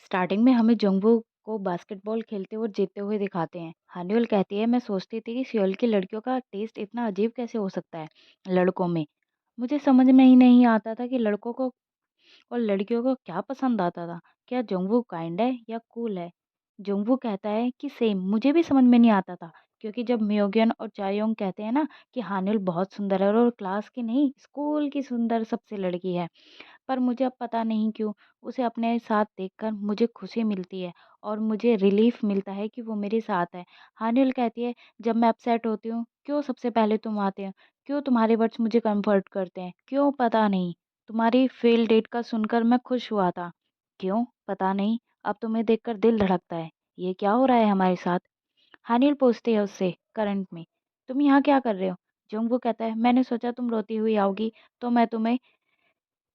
Starting में हमें जंगवू को बास्केटबॉल खेलते और जीतते हुए दिखाते हैं। हान्युल कहती है, मैं सोचती थी कि सियोल की लड़कियों का टेस्ट इतना अजीब कैसे हो सकता है लड़कों में। मुझे समझ में ही नहीं आता था कि लड़कों को और लड़कियों को क्या पसंद आता था। क्या जंगवू काइंड है या कूल है? जंगवू कहता है कि सेम, मुझे भी समझ में नहीं आता था। क्योंकि जब म्योगन और चायोंग कहते हैं ना कि हान्युल बहुत सुंदर है और क्लास की नहीं स्कूल की सुंदर सबसे लड़की है, पर मुझे अब पता नहीं क्यों उसे अपने साथ देखकर मुझे खुशी मिलती है और मुझे रिलीफ मिलता है कि वो मेरे साथ है। हानिल कहती है, जब मैं अपसेट होती हूँ क्यों सबसे पहले तुम आते हो, क्यों तुम्हारे वर्ड्स मुझे कंफर्ट करते हैं, क्यों पता नहीं। तुम्हारी फेल डेट का सुनकर मैं खुश हुआ था, क्यों पता नहीं। अब तुम्हें देखकर दिल धड़कता है, ये क्या हो रहा है हमारे साथ। हानिल पूछती है उससे करंट में, तुम यहाँ क्या कर रहे हो। जोंगवू कहता है, मैंने सोचा तुम रोती हुई आओगी तो मैं तुम्हें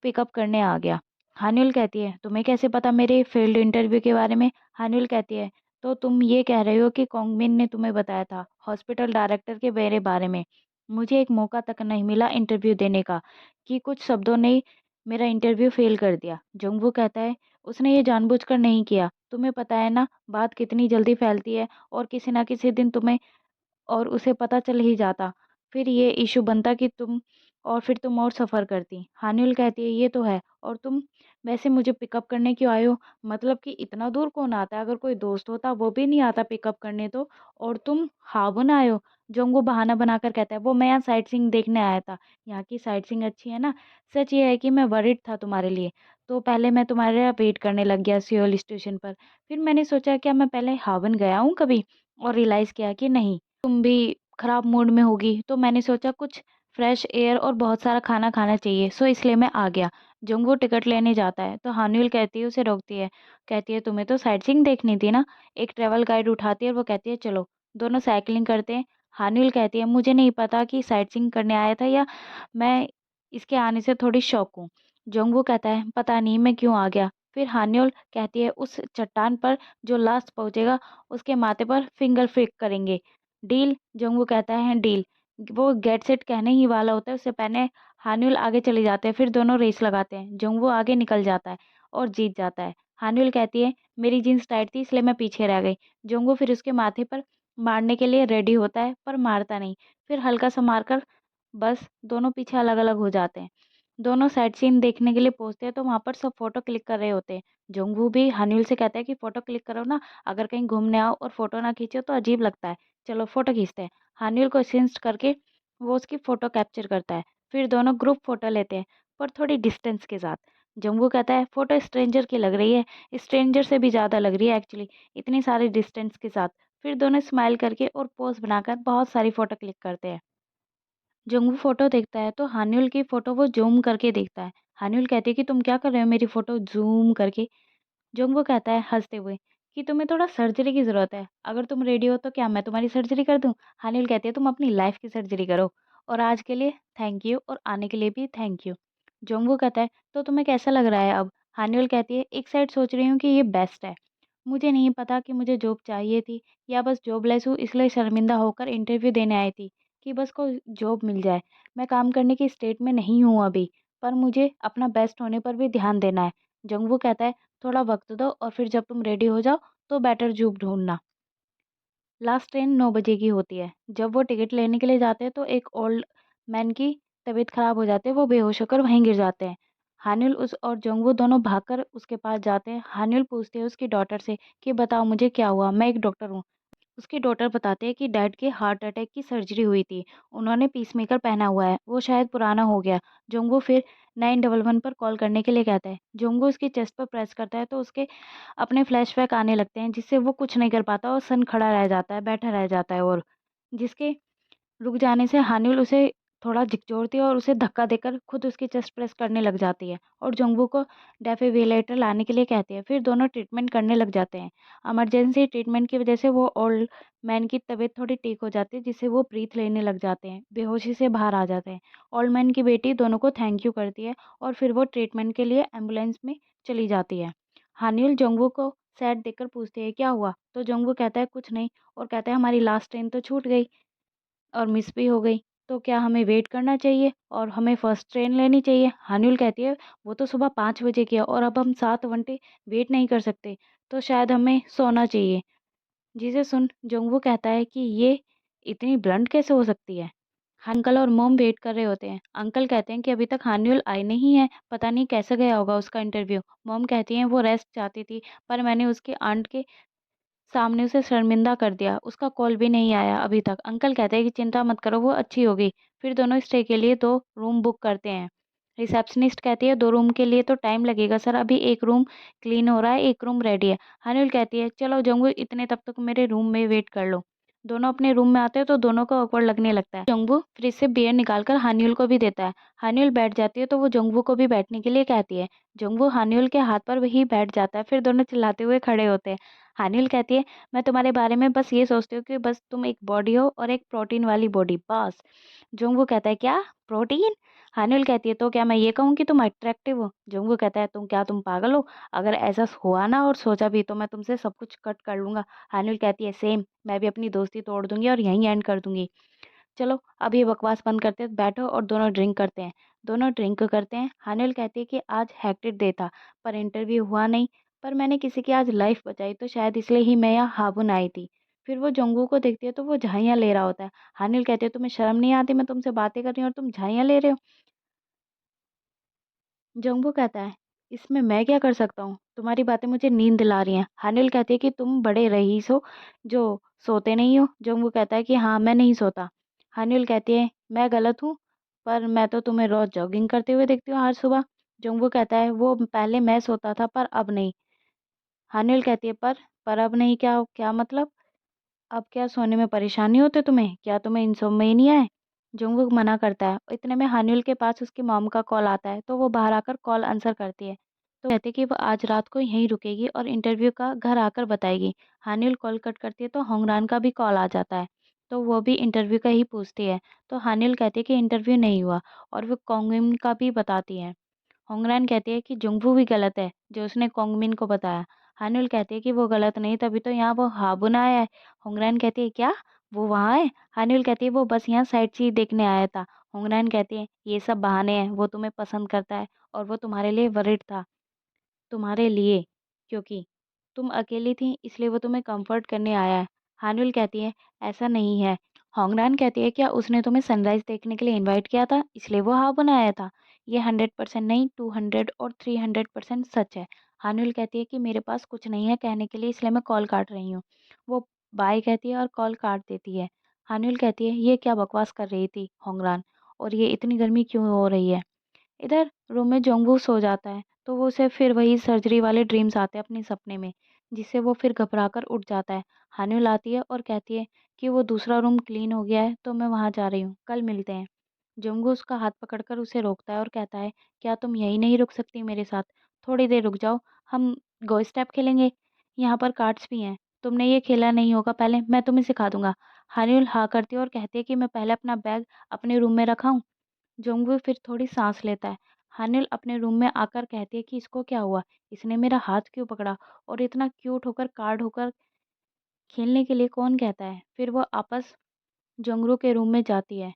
पिकअप करने आ गया। हानिल कहती है, तुम्हें कैसे पता मेरे फील्ड इंटरव्यू के बारे में। हानिल कहती है, तो तुम ये कह रहे हो कि कोंगमिन ने तुम्हें बताया था हॉस्पिटल डायरेक्टर के मेरे बारे में। मुझे एक मौका तक नहीं मिला इंटरव्यू देने का कि कुछ शब्दों ने मेरा इंटरव्यू फेल कर दिया। जोंगवू कहता है, उसने ये जानबूझकर नहीं किया। तुम्हें पता है ना बात कितनी जल्दी फैलती है और किसी ना किसी दिन तुम्हें और उसे पता चल ही जाता। फिर ये इश्यू बनता कि तुम और सफ़र करती। हानिल कहती है, ये तो है, और तुम वैसे मुझे पिकअप करने क्यों आए हो? मतलब कि इतना दूर कौन आता है? अगर कोई दोस्त होता वो भी नहीं आता पिकअप करने तो, और तुम हावन आए हो। जोंगो बहाना बनाकर कहता है, वो मैं यहाँ साइट सीइंग देखने आया था। यहाँ की साइट सीइंग अच्छी है ना? सच ये है कि मैं वरिड था तुम्हारे लिए। तो पहले मैं तुम्हारा वेट करने लग गया सियोल स्टेशन पर। फिर मैंने सोचा क्या मैं पहले हावन गया हूँ कभी? और रियलाइज़ किया कि नहीं, तुम भी खराब मूड में होगी, तो मैंने सोचा कुछ फ्रेश एयर और बहुत सारा खाना खाना चाहिए, सो इसलिए मैं आ गया। जंगवू टिकट लेने जाता है तो हानुल कहती है, उसे रोकती है। कहती है, तुम्हें तो साइट सीइंग देखनी थी ना। एक ट्रैवल गाइड उठाती है और वो कहती है, चलो दोनों साइकिलिंग करते हैं। हानुल कहती है, मुझे नहीं पता कि साइट सीइंग करने आया था या मैं इसके आने से थोड़ी शौक हूँ। जंगवू कहता है, पता नहीं मैं क्यों आ गया। फिर हान्योल कहती है, उस चट्टान पर जो लास्ट पहुंचेगा उसके माथे पर फिंगर फ्लिक करेंगे, डील। जंगवू कहता है, डील। वो गेट सेट कहने ही वाला होता है, उससे पहले हान्युल आगे चले जाते हैं। फिर दोनों रेस लगाते हैं। जंगवू आगे निकल जाता है और जीत जाता है। हान्युल कहती है, मेरी जीन्स टाइट थी इसलिए मैं पीछे रह गई। जंगवू फिर उसके माथे पर मारने के लिए रेडी होता है पर मारता नहीं। फिर हल्का सा मारकर बस दोनों पीछे अलग अलग हो जाते हैं। दोनों साइट सीन देखने के लिए पहुंचते हैं तो वहां पर सब फोटो क्लिक कर रहे होते हैं। जोंगवू भी हान्युल से कहता है कि फोटो क्लिक करो ना, अगर कहीं घूमने आओ और फोटो ना खींचो तो अजीब लगता है, चलो फोटो खींचते हैं। हान्युल को असिस्ट करके वो उसकी फ़ोटो कैप्चर करता है। फिर दोनों ग्रुप फ़ोटो लेते हैं, पर थोड़ी डिस्टेंस के साथ। जंगू कहता है, फ़ोटो स्ट्रेंजर की लग रही है, स्ट्रेंजर से भी ज़्यादा लग रही है एक्चुअली, इतनी सारी डिस्टेंस के साथ। फिर दोनों स्माइल करके और पोज़ बनाकर बहुत सारी फ़ोटो क्लिक करते हैं। जंगू फ़ोटो देखता है तो हान्युल की फ़ोटो वो ज़ूम करके देखता है। हान्युल कहती है कि तुम क्या कर रहे हो मेरी फ़ोटो ज़ूम करके? जोंगवू कहता है हंसते हुए कि तुम्हें थोड़ा सर्जरी की ज़रूरत है। अगर तुम रेडी हो तो क्या मैं तुम्हारी सर्जरी कर दूँ? हानिल कहती है, तुम अपनी लाइफ की सर्जरी करो। और आज के लिए थैंक यू और आने के लिए भी थैंक यू। जोंगवू कहता है, तो तुम्हें कैसा लग रहा है अब? हानिल कहती है, एक साइड सोच रही हूँ कि ये बेस्ट है। मुझे नहीं पता कि मुझे जॉब चाहिए थी या बस जॉबलेस हूँ इसलिए शर्मिंदा होकर इंटरव्यू देने आई थी कि बस को जॉब मिल जाए। मैं काम करने की स्टेट में नहीं हूँ अभी, पर मुझे अपना बेस्ट होने पर भी ध्यान देना है। जंगवू कहता है, थोड़ा वक्त दो और फिर जब तुम रेडी हो जाओ तो बेटर जॉब ढूंढना। लास्ट ट्रेन 9 बजे की होती है। जब वो टिकट लेने के लिए जाते हैं तो एक ओल्ड मैन की तबीयत खराब हो जाती है, वो बेहोश होकर वहीं गिर जाते हैं। हानिल उस और जोंगवू दोनों भागकर उसके पास जाते हैं। हानिल पूछते हैं उसकी डॉटर से कि बताओ मुझे क्या हुआ, मैं एक डॉक्टर हूँ। उसकी डॉटर बताते हैं कि डैड के हार्ट अटैक की सर्जरी हुई थी। उन्होंने पीसमेकर पहना हुआ है, वो शायद पुराना हो गया। जोंगू फिर 911 पर कॉल करने के लिए कहता है। जोंगू उसकी चेस्ट पर प्रेस करता है तो उसके अपने फ्लैशबैक आने लगते हैं, जिससे वो कुछ नहीं कर पाता और सन खड़ा रह जाता है, बैठा रह जाता है। और जिसके रुक जाने से हानिल उसे थोड़ा झिकझोरती है और उसे धक्का देकर खुद उसकी चेस्ट प्रेस करने लग जाती है और जोंगवू को डेफिब्रिलेटर लाने के लिए कहती है। फिर दोनों ट्रीटमेंट करने लग जाते हैं। इमरजेंसी ट्रीटमेंट की वजह से वो ओल्ड मैन की तबीयत थोड़ी ठीक हो जाती है, जिससे वो ब्रीथ लेने लग जाते हैं, बेहोशी से बाहर आ जाते हैं। ओल्ड मैन की बेटी दोनों को थैंक यू करती है और फिर वो ट्रीटमेंट के लिए एम्बुलेंस में चली जाती है। हानिल जोंगवू को सैड देखकर पूछते हैं, क्या हुआ? तो जोंगवू कहता है, कुछ नहीं, और कहता है, हमारी लास्ट ट्रेन तो छूट गई और मिस भी हो गई। तो क्या हमें वेट करना चाहिए और हमें फर्स्ट ट्रेन लेनी चाहिए? हान्युल कहती है, वो तो सुबह 5 बजे की है और अब हम 7 घंटे वेट नहीं कर सकते, तो शायद हमें सोना चाहिए। जिसे सुन जोंगवू कहता है कि ये इतनी ब्लंट कैसे हो सकती है? अंकल और मॉम वेट कर रहे होते हैं। अंकल कहते हैं कि अभी तक हान्युल आई नहीं है, पता नहीं कैसे गया होगा उसका इंटरव्यू। मॉम कहती हैं वो रेस्ट चाहती थी, पर मैंने उसकी आंट के सामने उसे शर्मिंदा कर दिया, उसका कॉल भी नहीं आया अभी तक। अंकल कहते हैं कि चिंता मत करो, वो अच्छी होगी। फिर दोनों स्टे के लिए 2 रूम बुक करते हैं। रिसेप्शनिस्ट कहती है 2 रूम के लिए तो टाइम लगेगा सर, अभी 1 रूम क्लीन हो रहा है, 1 रूम रेडी है। हानिल कहती है चलो जंगू इतने तब तक मेरे रूम में वेट कर लो। दोनों अपने रूम में आते हैं तो दोनों को ऑकवर्ड लगने लगता है। जंगू फ्रिज से बियर निकालकर हानियुल को भी देता है। हानियुल बैठ जाती है तो वो जंगू को भी बैठने के लिए कहती है। जंगू हानियुल के हाथ पर वही बैठ जाता है, फिर दोनों चिल्लाते हुए खड़े होते हैं। हानियुल कहती है मैं तुम्हारे बारे में बस ये सोचती हूँ कि बस तुम एक बॉडी हो और एक प्रोटीन वाली बॉडी, बस। जोंगवू कहता है क्या प्रोटीन? हानियुल कहती है तो क्या मैं ये कहूँ कि तुम अट्रैक्टिव हो? जोंगवू कहता है तुम पागल हो? अगर ऐसा हुआ ना और सोचा भी तो मैं तुमसे सब कुछ कट कर लूंगा। हानियुल कहती है सेम, मैं भी अपनी दोस्ती तोड़ दूंगी और यहीं एंड कर दूंगी। चलो अब ये बकवास बंद करते हैं, बैठो और दोनों ड्रिंक करते हैं। दोनों ड्रिंक करते हैं। हानिल कहती है कि आज हेक्टिक डे था पर इंटरव्यू हुआ नहीं, पर मैंने किसी की आज लाइफ बचाई तो शायद इसलिए ही मैं यहाँ हाबुन आई थी। फिर वो जोंगू को देखती है तो वो झाइयाँ ले रहा होता है। हानिल कहती है तुम्हें शर्म नहीं आती, मैं तुमसे बातें कर रही हूँ और तुम झाइयाँ ले रहे हो? जोंगू कहता है इसमें मैं क्या कर सकता हूँ, तुम्हारी बातें मुझे नींद दिला रही हैं। हानिल कहती है कि तुम बड़े रईस हो जो सोते नहीं हो। जोंगू कहता है कि हाँ मैं नहीं सोता। हानिल कहती है मैं गलत हूँ, पर मैं तो तुम्हें रोज जॉगिंग करते हुए देखती हूँ हर सुबह। जोंगू कहता है वो पहले मैं सोता था पर अब नहीं। हानिल कहती है पर अब नहीं क्या क्या मतलब? अब क्या सोने में परेशानी होती है तुम्हें? क्या तुम्हें इंसोम्निया है? जंगकुक मना करता है। इतने में हानियुल के पास उसकी मॉम का कॉल आता है तो वो बाहर आकर कॉल आंसर करती है। तो कहती है कि वो आज रात को यहीं रुकेगी और इंटरव्यू का घर आकर बताएगी। हानियुल कॉल कट करती है तो होंगरान का भी कॉल आ जाता है। तो वो भी इंटरव्यू का ही पूछती है। तो हानियुल कहती है कि इंटरव्यू नहीं हुआ और वो कोंगमिन का भी बताती है। होंगरान कहती है कि जुंगफू भी गलत है जो उसने कोंगमिन को बताया। हानुल कहती है कि वो गलत नहीं, तभी तो यहाँ वो हाबुन आया है। होंगरान कहती है क्या वो वहाँ है? हानुल कहती है वो बस यहाँ साइट सी देखने आया था। होंगरान कहती है ये सब बहाने हैं, वो तुम्हें पसंद करता है और वो तुम्हारे लिए वरिड था। तुम्हारे लिए, क्योंकि तुम अकेली थी इसलिए वो तुम्हें कंफर्ट करने आया है। हानुल कहती है ऐसा नहीं है। होंगनान कहती है क्या उसने तुम्हें सनराइज देखने के लिए इनवाइट किया था इसलिए वो हाँ बनाया था? ये 100% नहीं, 200 और 300% सच है। हानुल कहती है कि मेरे पास कुछ नहीं है कहने के लिए इसलिए मैं कॉल काट रही हूँ। वो बाय कहती है और कॉल काट देती है। हानुल कहती है ये क्या बकवास कर रही थी होंगरान, और ये इतनी गर्मी क्यों हो रही है? इधर रूम में जोंगवू सो जाता है तो वो उसे फिर वही सर्जरी वाले ड्रीम्स आते हैं अपने सपने में, जिससे वो फिर घबरा कर उठ जाता है। हानुल आती है और कहती है कि वो दूसरा रूम क्लीन हो गया है तो मैं वहाँ जा रही हूँ, कल मिलते हैं। जोंगू उसका हाथ पकड़कर उसे रोकता है और कहता है क्या तुम यहीं नहीं रुक सकती मेरे साथ? थोड़ी देर रुक जाओ, हम गो स्टेप खेलेंगे, यहाँ पर कार्ड्स भी हैं। तुमने ये खेला नहीं होगा पहले, मैं तुम्हें सिखा दूंगा। हानुल हाँ करती है और कहती है कि मैं पहले अपना बैग अपने रूम में रखा हूँ। जोंगवू फिर थोड़ी सांस लेता है। हानिल अपने रूम में आकर कहती है कि इसको क्या हुआ, इसने मेरा हाथ क्यों पकड़ा और इतना क्यूट होकर कार्ड होकर खेलने के लिए कौन कहता है? फिर वो आपस जोंगरू के रूम में जाती है।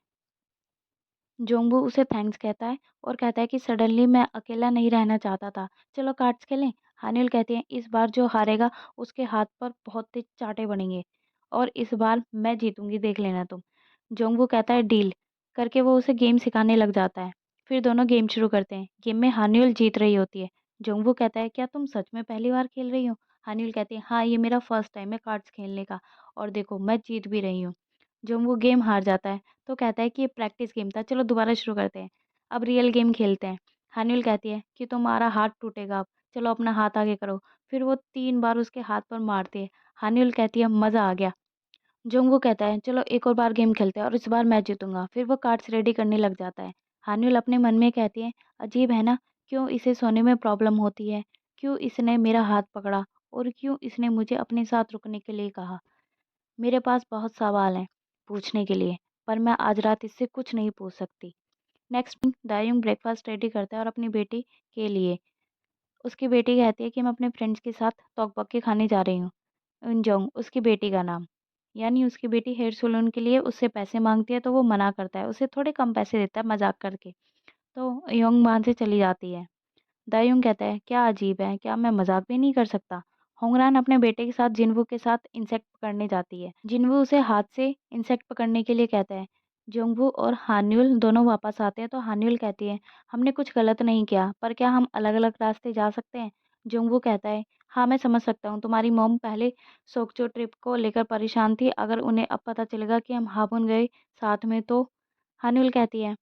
जोंगबू उसे थैंक्स कहता है और कहता है कि सडनली मैं अकेला नहीं रहना चाहता था, चलो कार्ड्स खेलें। हानिल कहती है इस बार जो हारेगा उसके हाथ पर बहुत तेज चांटे बनेंगे और इस बार मैं जीतूंगी, देख लेना तुम। जोंगबू कहता है डील करके वो उसे गेम सिखाने लग जाता है। फिर दोनों गेम शुरू करते हैं। गेम में हानिल जीत रही होती है। जोंगबू कहता है क्या तुम सच में पहली बार खेल रही हो? हानिल कहती है हाँ ये मेरा फर्स्ट टाइम है कार्ड्स खेलने का और देखो मैं जीत भी रही हूँ। जब वो गेम हार जाता है तो कहता है कि ये प्रैक्टिस गेम था, चलो दोबारा शुरू करते हैं, अब रियल गेम खेलते हैं। हानिल कहती है कि तुम्हारा हाथ टूटेगा अब, चलो अपना हाथ आगे करो। फिर वो 3 बार उसके हाथ पर मारती है। हानिल कहती है मज़ा आ गया। जोंगवू कहता है चलो एक और बार गेम खेलते हैं और इस बार मैं जीतूंगा। फिर वो कार्ड्स रेडी करने लग जाता है। हानिल अपने मन में कहती है अजीब है ना, क्यों इसे सोने में प्रॉब्लम होती है, क्यों इसने मेरा हाथ पकड़ा और क्यों इसने मुझे अपने साथ रुकने के लिए कहा। मेरे पास बहुत सवाल हैं पूछने के लिए, पर मैं आज रात इससे कुछ नहीं पूछ सकती। नेक्स्ट मॉर्निंग दायूंग ब्रेकफास्ट रेडी करता है और अपनी बेटी के लिए। उसकी बेटी कहती है कि मैं अपने फ्रेंड्स के साथ तोकबोकी खाने जा रही हूँ। उनजोंग उसकी बेटी का नाम। यानी उसकी बेटी हेयर सैलून के लिए उससे पैसे माँगती है तो वो मना करता है, उसे थोड़े कम पैसे देता है मज़ाक करके। तो योंग वहाँ से चली जाती है। दायूंग कहता है, क्या अजीब है, क्या मैं मज़ाक भी नहीं कर सकता? होंगरान अपने बेटे के साथ जिन्वू के साथ इंसेक्ट पकड़ने जाती है। जिन्वू उसे हाथ से इंसेक्ट पकड़ने के लिए कहता है। जोंगवू और हान्युल दोनों वापस आते हैं तो हान्युल कहती है, हमने कुछ गलत नहीं किया, पर क्या हम अलग-अलग रास्ते जा सकते हैं? जोंगवू कहता है, हाँ मैं समझ सकता हूँ, तुम्हारी मॉम पहले सोक्चो ट्रिप को लेकर परेशान थी, अगर उन्हें अब पता चलेगा कि हम हाबुन गए साथ में तो। हान्युल कहती है,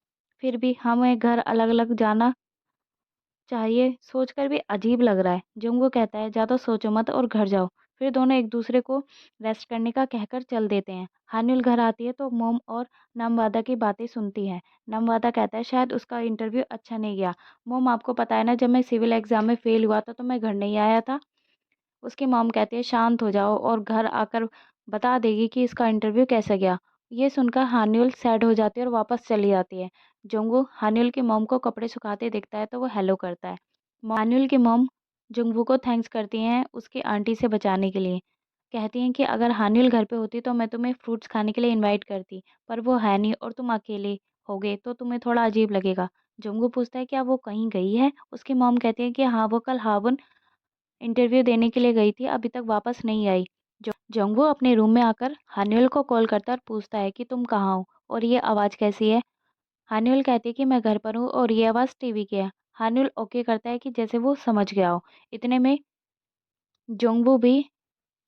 फिर भी हमें घर अलग-अलग जाना चाहिए सोचकर भी अजीब लग रहा है। जुंगू कहता है, ज़्यादा सोचो मत और घर जाओ। फिर दोनों एक दूसरे को रेस्ट करने का कहकर चल देते हैं। हानुल घर आती है तो मोम और नमवादा की बातें सुनती है। नमवादा कहता है, शायद उसका इंटरव्यू अच्छा नहीं गया। मोम, आपको पता है ना, जब मैं सिविल एग्जाम में फेल हुआ था तो मैं घर नहीं आया था। उसकी मॉम कहती है, शांत हो जाओ और घर आकर बता देगी कि इसका इंटरव्यू कैसा गया। ये सुनकर हान्युल सैड हो जाती है और वापस चली जाती है। जोंगू हान्युल की मॉम को कपड़े सुखाते देखता है तो वो हेलो करता है। हान्युल की मॉम जोंगवू को थैंक्स करती हैं उसकी आंटी से बचाने के लिए। कहती हैं कि अगर हान्युल घर पे होती तो मैं तुम्हें फ्रूट्स खाने के लिए इनवाइट करती, पर वो है नहीं और तुम अकेले हो गए तो तुम्हें थोड़ा अजीब लगेगा। जोंगू पूछता है, क्या वो कहीं गई है? उसकी मॉम कहती है कि हाँ, वो कल हावन इंटरव्यू देने के लिए गई थी, अभी तक वापस नहीं आई। जंगवू अपने रूम में आकर हान्युल को कॉल करता है और पूछता है कि तुम कहाँ हो और ये आवाज़ कैसी है। हान्युल कहती है कि मैं घर पर हूँ और ये आवाज़ टीवी की है। हान्युल ओके करता है कि जैसे वो समझ गया हो। इतने में जोंगवू भी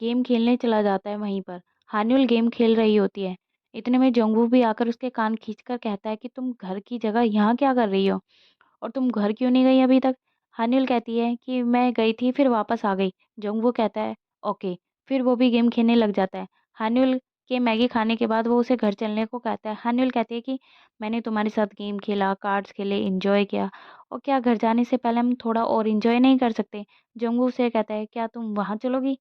गेम खेलने चला जाता है वहीं पर। हान्युल गेम खेल रही होती है। इतने में जोंगवू भी आकर उसके कान खींचकर कहता है कि तुम घर की जगह यहाँ क्या कर रही हो और तुम घर क्यों नहीं गई अभी तक? हानिल कहती है कि मैं गई थी फिर वापस आ गई। जोंगवू कहता है, ओके। फिर वो भी गेम खेलने लग जाता है। हानिल के मैगी खाने के बाद वो उसे घर चलने को कहता है। हानिल कहती है कि मैंने तुम्हारे साथ गेम खेला, कार्ड्स खेले, एंजॉय किया, और क्या घर जाने से पहले हम थोड़ा और एंजॉय नहीं कर सकते? जोंगवू उसे कहता है, क्या तुम वहाँ चलोगी?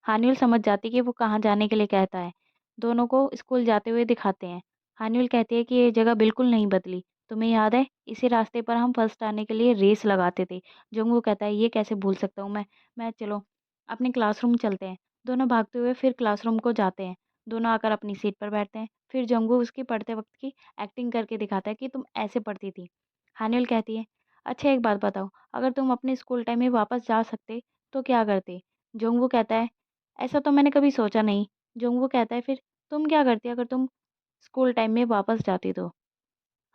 हानिल समझ जाती है कि वो कहाँ जाने के लिए कहता है। दोनों को स्कूल जाते हुए दिखाते हैं। हानिल कहती है कि ये जगह बिल्कुल नहीं बदली। तुम्हें याद है, इसी रास्ते पर हम फर्स्ट आने के लिए रेस लगाते थे। जोंगवू कहता है, ये कैसे भूल सकता हूँ मैं चलो अपने क्लासरूम चलते हैं। दोनों भागते हुए फिर क्लासरूम को जाते हैं। दोनों आकर अपनी सीट पर बैठते हैं। फिर जोंगवू उसकी पढ़ते वक्त की एक्टिंग करके दिखाता है कि तुम ऐसे पढ़ती थी। हानिल कहती है, अच्छा एक बात बताओ, अगर तुम अपने स्कूल टाइम में वापस जा सकते तो क्या करते? जोंगवू कहता है, ऐसा तो मैंने कभी सोचा नहीं। जोंगवू कहता है, फिर तुम क्या करती अगर तुम स्कूल टाइम में वापस जाती तो?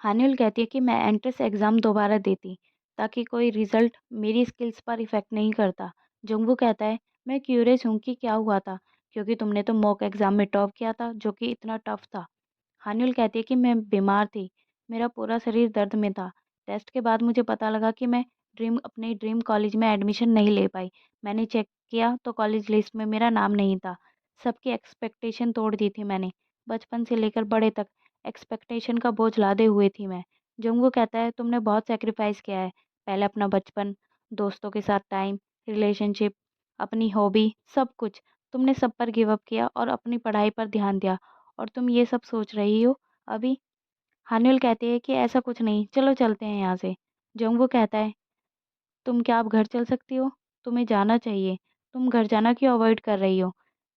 हानिल कहती है कि मैं एंट्रेंस एग्ज़ाम दोबारा देती ताकि कोई रिजल्ट मेरी स्किल्स पर इफ़ेक्ट नहीं करता। जोंगवू कहता है, मैं क्यूरियस हूँ कि क्या हुआ था, क्योंकि तुमने तो मॉक एग्ज़ाम में टॉप किया था जो कि इतना टफ था। हानिल कहती है कि मैं बीमार थी, मेरा पूरा शरीर दर्द में था। टेस्ट के बाद मुझे पता लगा कि मैं अपने ड्रीम कॉलेज में एडमिशन नहीं ले पाई। मैंने चेक किया तो कॉलेज लिस्ट में मेरा नाम नहीं था। सबकी एक्सपेक्टेशन तोड़ दी थी मैंने। बचपन से लेकर बड़े तक एक्सपेक्टेशन का बोझ लादे हुए थी मैं। जुंगू कहता है, तुमने बहुत सेक्रीफाइस किया है। पहले अपना बचपन, दोस्तों के साथ टाइम, रिलेशनशिप, अपनी हॉबी, सब कुछ। तुमने सब पर गिव अप किया और अपनी पढ़ाई पर ध्यान दिया, और तुम ये सब सोच रही हो अभी? हानिल कहती है कि ऐसा कुछ नहीं, चलो चलते हैं यहाँ से। जोंगवू कहता है, तुम क्या अब घर चल सकती हो? तुम्हें जाना चाहिए। तुम घर जाना क्यों अवॉइड कर रही हो?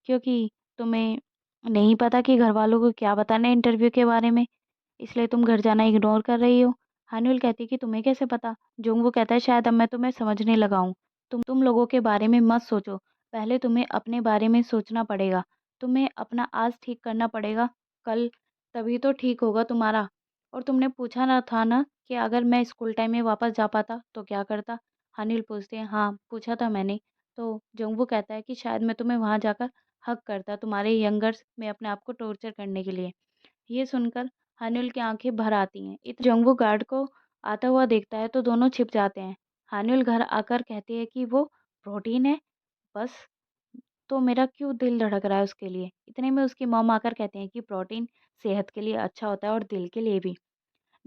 क्योंकि तुम्हें नहीं पता कि घर वालों को क्या बताना है इंटरव्यू के बारे में, इसलिए तुम घर जाना इग्नोर कर रही हो। हानिल कहती है कि तुम्हें कैसे पता? जोंगवू कहता है, शायद अब मैं तुम्हें समझने लगा हूँ। तुम लोगों के बारे में मत सोचो, पहले तुम्हें अपने बारे में सोचना पड़ेगा। तुम्हें अपना आज ठीक करना पड़ेगा, कल तभी तो ठीक होगा तुम्हारा। और तुमने पूछा ना था ना कि अगर मैं स्कूल टाइम में वापस जा पाता तो क्या करता? अनिल पूछते हैं, हाँ पूछा था मैंने। तो जोंगवू कहता है कि शायद मैं तुम्हें वहाँ जाकर हक करता, तुम्हारे यंगर्स में अपने आप को टॉर्चर करने के लिए। ये सुनकर हानिल की आंखें भर आती हैं। जोंगवू गार्ड को आता हुआ देखता है तो दोनों छिप जाते हैं। हानिल घर आकर कहती है कि वो प्रोटीन है बस, तो मेरा क्यों दिल धड़क रहा है उसके लिए। इतने में उसकी मॉम आकर कहते हैं कि प्रोटीन सेहत के लिए अच्छा होता है और दिल के लिए भी।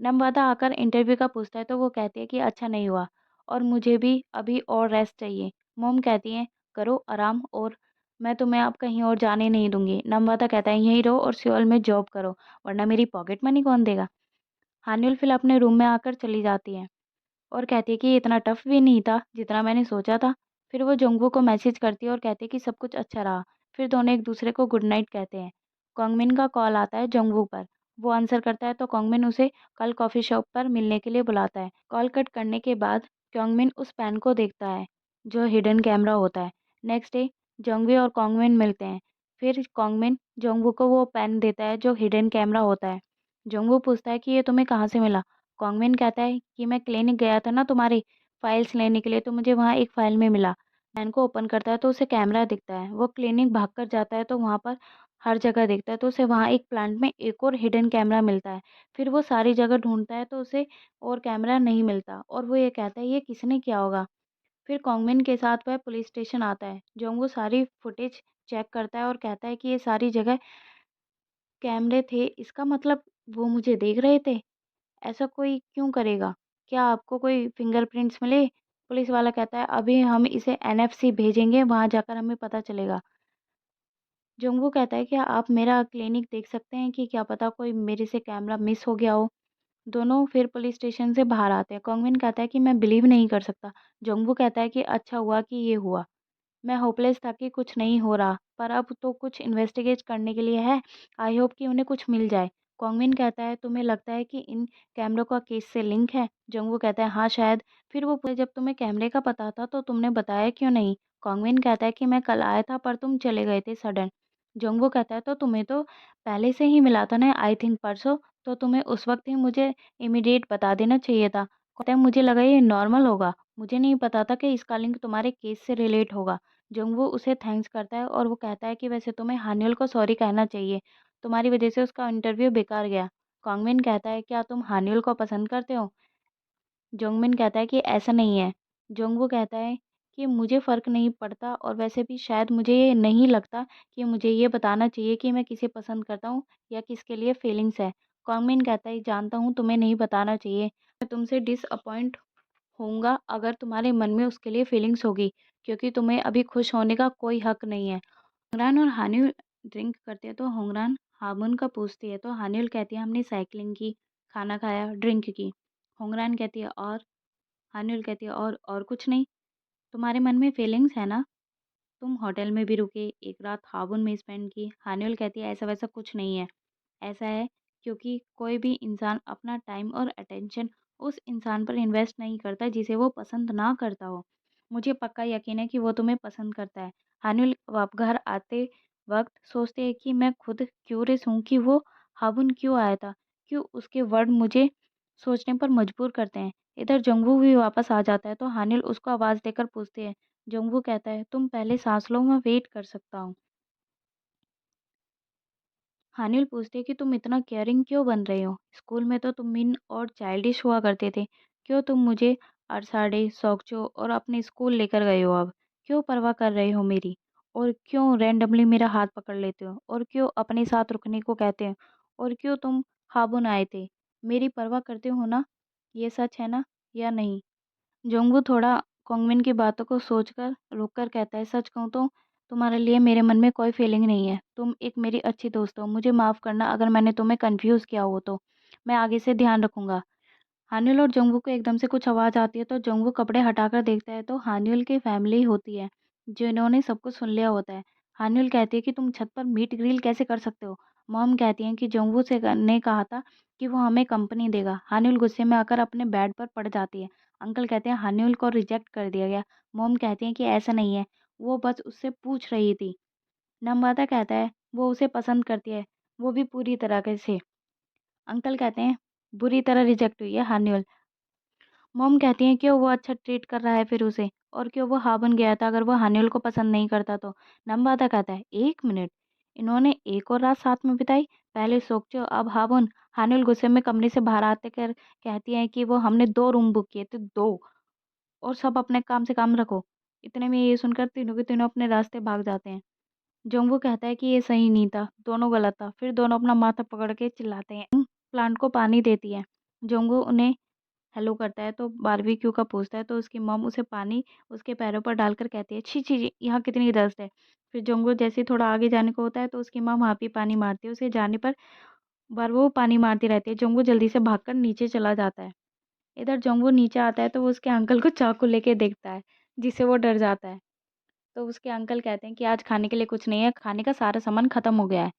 नमवादा आकर इंटरव्यू का पूछता है तो वो कहती है कि अच्छा नहीं हुआ और मुझे भी अभी और रेस्ट चाहिए। मॉम कहती है, करो आराम और मैं तुम्हें अब कहीं और जाने नहीं दूंगी। नमवादा कहता है, यहीं रहो और सियोल में जॉब करो, वरना मेरी पॉकेट मनी कौन देगा? हानिल फिर अपने रूम में आकर चली जाती है और कहती है कि ये इतना टफ भी नहीं था जितना मैंने सोचा था। फिर वो जोंगवू को मैसेज करती है और कहती है कि सब कुछ अच्छा रहा, फिर दोनों एक दूसरे को गुड नाइट कहते हैं। कॉन्गमिन का कॉल आता है जंगवू पर। वो आंसर करता है तो कॉन्गमिन उसे कल कॉफ़ी शॉप पर मिलने के लिए बुलाता है। कॉल कट करने के बाद क्योंगमिन उस पेन को देखता है जो हिडन कैमरा होता है। नेक्स्ट डे जोंगवी और कॉन्गमिन मिलते हैं। फिर कॉन्गमिन जोंगवू को वो पेन देता है जो हिडन कैमरा होता है। जोंगवू पूछता है कि ये तुम्हें कहाँ से मिला। कॉन्गमिन कहता है कि मैं क्लिनिक गया था ना तुम्हारी फाइल्स लेने के लिए, तो मुझे वहाँ एक फाइल में मिला। पेन को ओपन करता है तो उसे कैमरा दिखता है। वो क्लिनिक भागकर जाता है तो वहाँ पर हर जगह देखता है तो उसे वहाँ एक प्लांट में एक और हिडन कैमरा मिलता है। फिर वो सारी जगह ढूंढता है तो उसे और कैमरा नहीं मिलता और वो ये कहता है ये किसने किया होगा। फिर कॉन्गमिन के साथ वह पुलिस स्टेशन आता है। जोंग वो सारी फुटेज चेक करता है और कहता है कि ये सारी जगह कैमरे थे, इसका मतलब वो मुझे देख रहे थे। ऐसा कोई क्यों करेगा? क्या आपको कोई फिंगरप्रिंट्स मिले? पुलिस वाला कहता है अभी हम इसे एनएफसी भेजेंगे, वहाँ जाकर हमें पता चलेगा। जोंगवू कहता है क्या आप मेरा क्लिनिक देख सकते हैं कि क्या पता कोई मेरे से कैमरा मिस हो गया हो। दोनों फिर पुलिस स्टेशन से बाहर आते हैं। कॉन्गमिन कहता है कि मैं बिलीव नहीं कर सकता। जोंगवू कहता है कि अच्छा हुआ कि ये हुआ। मैं होपलेस था कि कुछ नहीं हो रहा, पर अब तो कुछ इन्वेस्टिगेट करने के लिए है। आई होप कि उन्हें कुछ मिल जाए। कॉन्गमिन कहता है तुम्हें लगता है कि इन कैमरों का केस से लिंक है? जोंगवू कहता है हाँ शायद। फिर वो पूछे जब तुम्हें कैमरे का पता था तो तुमने बताया क्यों नहीं? कॉन्गमिन कहता है कि मैं कल आया था पर तुम चले गए थे सडन। जोंगवू कहता है तो तुम्हें तो पहले से ही मिला था ना, आई थिंक परसों, तो तुम्हें उस वक्त ही मुझे इमीडिएट बता देना चाहिए था। कहता है मुझे लगा ये नॉर्मल होगा, मुझे नहीं पता था कि इसका लिंक तुम्हारे केस से रिलेट होगा। जोंगवू उसे थैंक्स करता है और वो कहता है कि वैसे तुम्हें हान्युल को सॉरी कहना चाहिए, तुम्हारी वजह से उसका इंटरव्यू बेकार गया। कॉन्गमिन कहता है क्या तुम हान्युल को पसंद करते हो? जोंगमिन कहता है कि ऐसा नहीं है। जोंगवू कहता है कि मुझे फ़र्क नहीं पड़ता और वैसे भी शायद मुझे ये नहीं लगता कि मुझे ये बताना चाहिए कि मैं किसे पसंद करता हूँ या किसके लिए फीलिंग्स है। कॉन्गमिन कहता है जानता हूँ तुम्हें नहीं बताना चाहिए, मैं तुमसे डिसअपॉइंट होऊँगा अगर तुम्हारे मन में उसके लिए फीलिंग्स होगी, क्योंकि तुम्हें अभी खुश होने का कोई हक नहीं है। होंगरान और हानिल ड्रिंक करते हैं तो होंगरान हामुन का पूछती है तो हानिल कहती है हमने साइकिलिंग की, खाना खाया, ड्रिंक की। होंगरान कहती है और? हानिल कहती है और कुछ नहीं। तुम्हारे मन में फीलिंग्स है ना? तुम होटल में भी रुके, एक रात हाबुन में स्पेंड की। हानिल कहती है ऐसा वैसा कुछ नहीं है। ऐसा है क्योंकि कोई भी इंसान अपना टाइम और अटेंशन उस इंसान पर इन्वेस्ट नहीं करता जिसे वो पसंद ना करता हो। मुझे पक्का यकीन है कि वो तुम्हें पसंद करता है। हानिल वाप घर आते वक्त सोचते हैं कि मैं खुद क्यूरियस हूँ कि वो हाबुन क्यों आया था, क्यों उसके वर्ड मुझे सोचने पर मजबूर करते हैं। इधर जंगवू भी वापस आ जाता है तो हानिल उसको आवाज़ देकर पूछते हैं। जंगवू कहता है तुम पहले सांस लो, मैं वेट कर सकता हूँ। हानिल पूछती है कि तुम इतना केयरिंग क्यों बन रहे हो? स्कूल में तो तुम मीन और चाइल्डिश हुआ करते थे। क्यों तुम मुझे अरसाडे, सोक्चो और अपने स्कूल लेकर गए हो अब? क्यों परवाह कर रहे हो मेरी? और क्यों रैंडमली मेरा हाथ पकड़ लेते हो? और क्यों अपने साथ रुकने को कहते हो? और क्यों तुम हाबुन आए थे? मेरी परवाह करते हो ना? ये सच है ना या नहीं? जोंगू थोड़ा कोंगमिन की बातों को सोचकर रुककर कहता है सच कहूँ तो तुम्हारे लिए मेरे मन में कोई फीलिंग नहीं है। तुम एक मेरी अच्छी दोस्त हो, मुझे माफ़ करना अगर मैंने तुम्हें कंफ्यूज किया हो तो। मैं आगे से ध्यान रखूंगा। हानिल और जोंगू को एकदम से कुछ आवाज़ आती है तो जोंगू कपड़े हटाकर देखता है तो हानिल की फैमिली होती है जिन्होंने सब कुछ सुन लिया होता है। हानिल कहती है कि तुम छत पर मीट ग्रिल कैसे कर सकते हो? मॉम कहती हैं कि जोंगू ने कहा था कि वो हमें कंपनी देगा। हानिल गुस्से में आकर अपने बेड पर पड़ जाती है। अंकल कहते हैं हानिल को रिजेक्ट कर दिया गया। मॉम कहती हैं कि ऐसा नहीं है, वो बस उससे पूछ रही थी। नम्रता कहता है वो उसे पसंद करती है, वो भी पूरी तरह से। अंकल कहते हैं बुरी तरह रिजेक्ट हुई है हानिल। मॉम कहती हैं क्यों वो अच्छा ट्रीट कर रहा है फिर उसे, और क्यों वो हाँ बन गया था अगर वो हानिल को पसंद नहीं करता तो। नम्रता कहता है 1 मिनट, इन्होंने एक और रात साथ में बिताई, पहले सोचो अब हाँ बन। हानिल गुस्से में कमरे से बाहर आते कर कहती है कि वो हमने 2 रूम बुक किए थे, 2, और सब अपने काम से काम रखो। इतने में ये सुनकर तीनों के तीनों अपने रास्ते भाग जाते हैं। जोंगवू कहता है कि ये सही नहीं था, दोनों गलत था। फिर दोनों अपना माथा पकड़ के चिल्लाते हैं। प्लांट को पानी देती है। जोंगवू उन्हें हेलो करता है तो बारबेक्यू का पूछता है तो उसकी मॉम उसे पानी उसके पैरों पर डालकर कहती है छी छी छी, यहाँ कितनी डस्ट है। फिर जोंगो जैसे ही थोड़ा आगे जाने को होता है तो उसकी मॉम वहाँ भी पानी मारती है, उसे जाने पर बार वो पानी मारती रहती है। जोंगो जल्दी से भागकर नीचे चला जाता है। इधर जोंगो नीचे आता है तो वो उसके अंकल को चाकू लेके देखता है जिससे वो डर जाता है। तो उसके अंकल कहते हैं कि आज खाने के लिए कुछ नहीं है, खाने का सारा सामान खत्म हो गया है।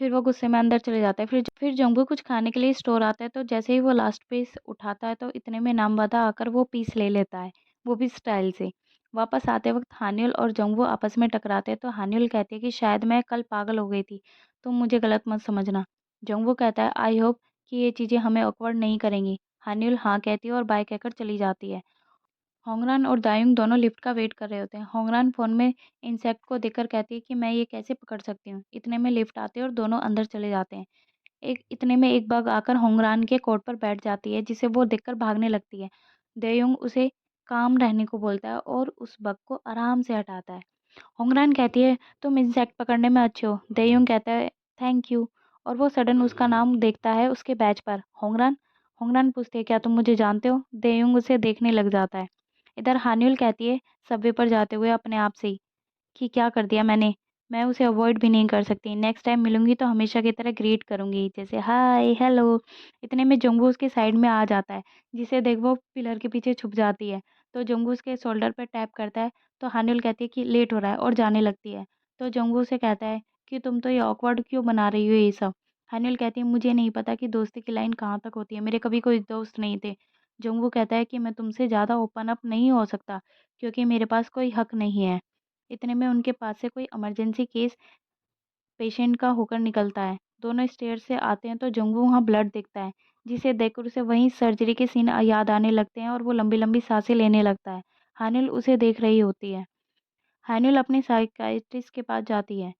फिर वो गुस्से में अंदर चले जाता है। फिर जंगू कुछ खाने के लिए स्टोर आता है, तो जैसे ही वो लास्ट पीस उठाता है, तो इतने में नामवादा आकर वो पीस ले लेता है, वो भी स्टाइल से। वापस आते वक़्त हानियुल और जंगू आपस में टकराते हैं, तो हानियुल कहती है कि शायद मैं कल पागल हो गई थी, तुम मुझे गलत मत समझना। जंगू कहता है, आई होप कि ये चीज़ें हमें ऑकवर्ड नहीं करेंगी। हानियुल हाँ कहती है और बाय कहकर चली जाती है। होंगरान और दायुंग दोनों लिफ्ट का वेट कर रहे होते हैं। होंगरान फ़ोन में इंसेक्ट को देखकर कहती है कि मैं ये कैसे पकड़ सकती हूँ। इतने में लिफ्ट आती है और दोनों अंदर चले जाते हैं। एक इतने में एक बग आकर होंगरान के कोट पर बैठ जाती है, जिसे वो देखकर भागने लगती है। दायुंग उसे काम रहने को बोलता है और उस बग को आराम से हटाता है। होंगरान कहती है, तुम इंसेक्ट पकड़ने में अच्छे हो। दायुंग कहता है, थैंक यू। और वो सडन उसका नाम देखता है उसके बैच पर, होंगरान। होंगरान पूछती है, क्या तुम मुझे जानते हो? दायुंग उसे देखने लग जाता है। इधर हान्युल कहती है सबवे पर जाते हुए अपने आप से ही कि क्या कर दिया मैंने? मैं उसे अवॉइड भी नहीं कर सकती। नेक्स्ट टाइम मिलूंगी तो हमेशा की तरह ग्रीट करूंगी, जैसे हाय हेलो। इतने में जोंगू उसके साइड में आ जाता है, जिसे देख वो पिलर के पीछे छुप जाती है। तो जोंगू उसके शोल्डर पर टैप करता है। तो हान्युल कहती है कि लेट हो रहा है और जाने लगती है। तो जोंगू उसे कहता है कि तुम तो ये ऑकवर्ड क्यों बना रही हो ये सब। हान्युल कहती है, मुझे नहीं पता कि दोस्ती की लाइन कहाँ तक होती है, मेरे कभी कोई दोस्त नहीं थे। जोंगू कहता है कि मैं तुमसे ज़्यादा ओपन अप नहीं हो सकता, क्योंकि मेरे पास कोई हक नहीं है। इतने में उनके पास से कोई इमरजेंसी केस पेशेंट का होकर निकलता है। दोनों स्टेयर से आते हैं, तो जंगू वहाँ ब्लड दिखता है, जिसे देखकर उसे वहीं सर्जरी के सीन याद आने लगते हैं और वो लंबी लंबी सांसें लेने लगता है। हानिल उसे देख रही होती है। हानिल अपने साइकियाट्रिस्ट के पास जाती है।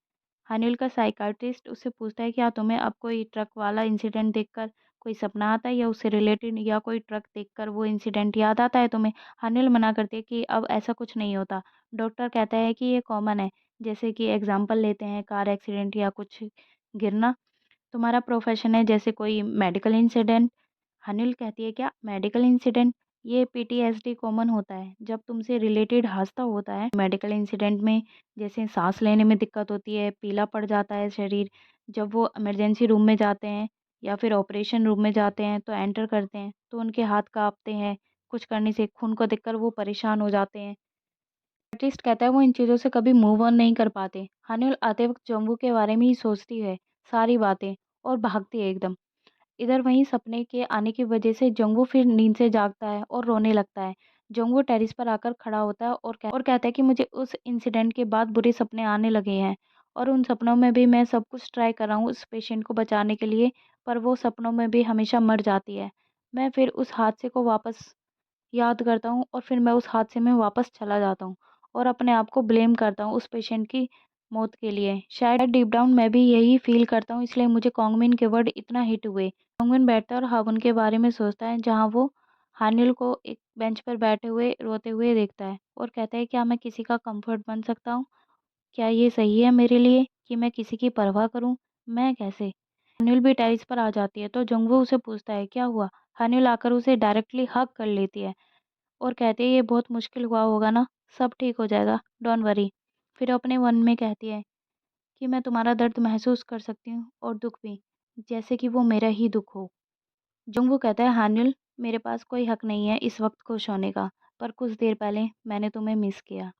हानिल का साइकियाट्रिस्ट उससे पूछता है, क्या तुम्हें अब कोई ट्रक वाला इंसिडेंट देखकर कोई सपना आता है, या उससे रिलेटेड, या कोई ट्रक देखकर वो इंसिडेंट याद आता है तुम्हें? हानिल मना करती है कि अब ऐसा कुछ नहीं होता। डॉक्टर कहता है कि ये कॉमन है, जैसे कि एग्जाम्पल लेते हैं कार एक्सीडेंट या कुछ गिरना। तुम्हारा प्रोफेशन है जैसे कोई मेडिकल इंसिडेंट। अनिल कहती है, क्या मेडिकल इंसिडेंट? ये पीटीएसडी कॉमन होता है जब तुमसे रिलेटेड हादसा होता है मेडिकल इंसिडेंट में। जैसे सांस लेने में दिक्कत होती है, पीला पड़ जाता है शरीर, जब वो इमरजेंसी रूम में जाते हैं या फिर ऑपरेशन रूम में जाते हैं, तो एंटर करते हैं तो उनके हाथ कांपते हैं। कुछ करने से खून को देखकर वो परेशान हो जाते हैं। आर्टिस्ट कहता है वो इन चीज़ों से कभी मूव ऑन नहीं कर पाते। हानिल आते वक्त जम्बू के बारे में ही सोचती है सारी बातें, और भागती है एकदम। इधर वहीं सपने के आने की वजह से जोंगू फिर नींद से जागता है और रोने लगता है। जोंगू टेरेस पर आकर खड़ा होता है और कहता है कि मुझे उस इंसिडेंट के बाद बुरे सपने आने लगे हैं, और उन सपनों में भी मैं सब कुछ ट्राई कर रहा हूँ उस पेशेंट को बचाने के लिए, पर वो सपनों में भी हमेशा मर जाती है। मैं फिर उस हादसे को वापस याद करता हूँ और फिर मैं उस हादसे में वापस चला जाता हूँ और अपने आप को ब्लेम करता हूँ उस पेशेंट की मौत के लिए। शायद डीप डाउन मैं भी यही फील करता हूँ, इसलिए मुझे कॉन्गमिन के वर्ड इतना हिट हुए। कॉन्गमिन बैठता है और हावन के बारे में सोचता है, जहाँ वो हानिल को एक बेंच पर बैठे हुए रोते हुए देखता है और कहता है, क्या मैं किसी का कंफर्ट बन सकता हूँ? क्या ये सही है मेरे लिए कि मैं किसी की परवाह करूँ? मैं कैसे? हानिल भी टेरेस पर आ जाती है, तो जंगवू उसे पूछता है, क्या हुआ? हानिल आकर उसे डायरेक्टली हग कर लेती है और कहती है, ये बहुत मुश्किल हुआ होगा ना, सब ठीक हो जाएगा, डोंट वरी। फिर अपने मन में कहती है कि मैं तुम्हारा दर्द महसूस कर सकती हूँ और दुख भी, जैसे कि वो मेरा ही दुख हो। जुंगू कहता है, हानिल मेरे पास कोई हक नहीं है इस वक्त खुश होने का, पर कुछ देर पहले मैंने तुम्हें मिस किया।